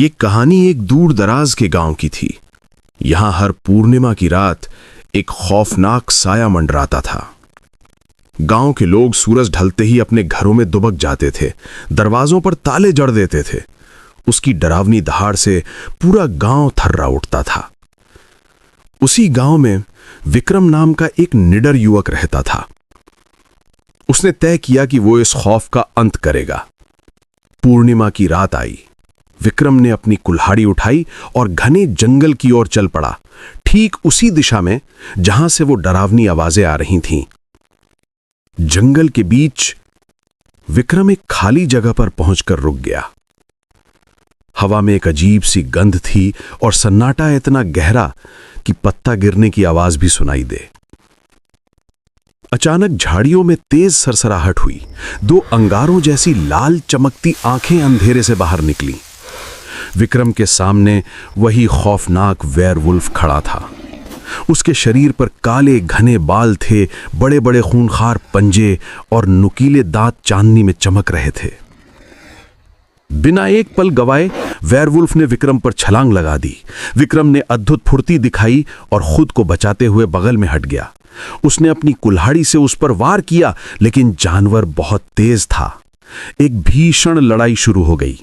ये कहानी एक दूर दराज के गांव की थी। यहां हर पूर्णिमा की रात एक खौफनाक साया मंडराता था। गांव के लोग सूरज ढलते ही अपने घरों में दुबक जाते थे, दरवाजों पर ताले जड़ देते थे। उसकी डरावनी दहाड़ से पूरा गांव थर्रा उठता था। उसी गांव में विक्रम नाम का एक निडर युवक रहता था। उसने तय किया कि वो इस खौफ का अंत करेगा। पूर्णिमा की रात आई। विक्रम ने अपनी कुल्हाड़ी उठाई और घने जंगल की ओर चल पड़ा, ठीक उसी दिशा में जहां से वो डरावनी आवाजें आ रही थीं। जंगल के बीच विक्रम एक खाली जगह पर पहुंचकर रुक गया। हवा में एक अजीब सी गंध थी और सन्नाटा इतना गहरा कि पत्ता गिरने की आवाज भी सुनाई दे। अचानक झाड़ियों में तेज सरसराहट हुई। दो अंगारों जैसी लाल चमकती आंखें अंधेरे से बाहर निकली। विक्रम के सामने वही खौफनाक वेयरवुल्फ खड़ा था। उसके शरीर पर काले घने बाल थे, बड़े बड़े खूंखार पंजे और नुकीले दांत चांदनी में चमक रहे थे। बिना एक पल गवाए वेयरवुल्फ ने विक्रम पर छलांग लगा दी। विक्रम ने अद्भुत फुर्ती दिखाई और खुद को बचाते हुए बगल में हट गया। उसने अपनी कुल्हाड़ी से उस पर वार किया, लेकिन जानवर बहुत तेज था। एक भीषण लड़ाई शुरू हो गई।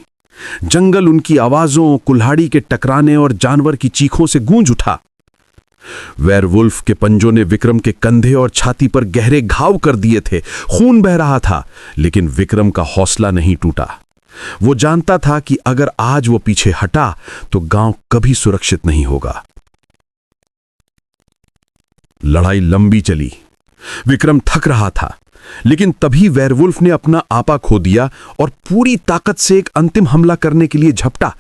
जंगल उनकी आवाजों, कुल्हाड़ी के टकराने और जानवर की चीखों से गूंज उठा। वेयरवुल्फ के पंजों ने विक्रम के कंधे और छाती पर गहरे घाव कर दिए थे। खून बह रहा था, लेकिन विक्रम का हौसला नहीं टूटा। वो जानता था कि अगर आज वो पीछे हटा तो गांव कभी सुरक्षित नहीं होगा। लड़ाई लंबी चली। विक्रम थक रहा था, लेकिन तभी वेयरवुल्फ ने अपना आपा खो दिया और पूरी ताकत से एक अंतिम हमला करने के लिए झपटा।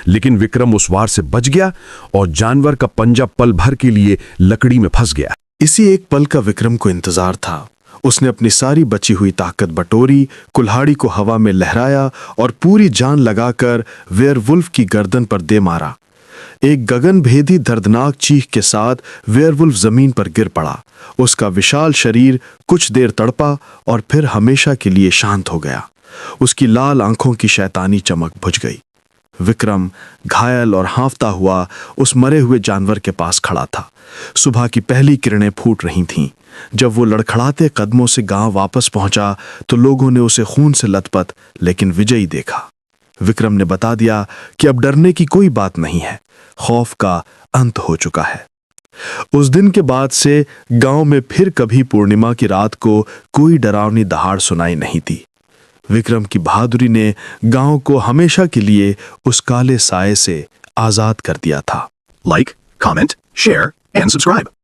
लेकिन विक्रम उस वार से बच गया और जानवर का पंजा पल भर के लिए लकड़ी में फंस गया। इसी एक पल का विक्रम को इंतजार था। उसने अपनी सारी बची हुई ताकत बटोरी, कुल्हाड़ी को हवा में लहराया और पूरी जान लगाकर वेयरवुल्फ की गर्दन पर दे मारा। एक गगनभेदी दर्दनाक चीख के साथ वेयरवुल्फ जमीन पर गिर पड़ा। उसका विशाल शरीर कुछ देर तड़पा और फिर हमेशा के लिए शांत हो गया। उसकी लाल आंखों की शैतानी चमक बुझ गई। विक्रम घायल और हांफता हुआ उस मरे हुए जानवर के पास खड़ा था। सुबह की पहली किरणें फूट रही थीं। जब वो लड़खड़ाते कदमों से गांव वापस पहुंचा तो लोगों ने उसे खून से लथपथ लेकिन विजयी देखा। विक्रम ने बता दिया कि अब डरने की कोई बात नहीं है, खौफ का अंत हो चुका है। उस दिन के बाद से गांव में फिर कभी पूर्णिमा की रात को कोई डरावनी दहाड़ सुनाई नहीं दी। विक्रम की बहादुरी ने गांव को हमेशा के लिए उस काले साए से आजाद कर दिया था। Like, comment, share, and subscribe.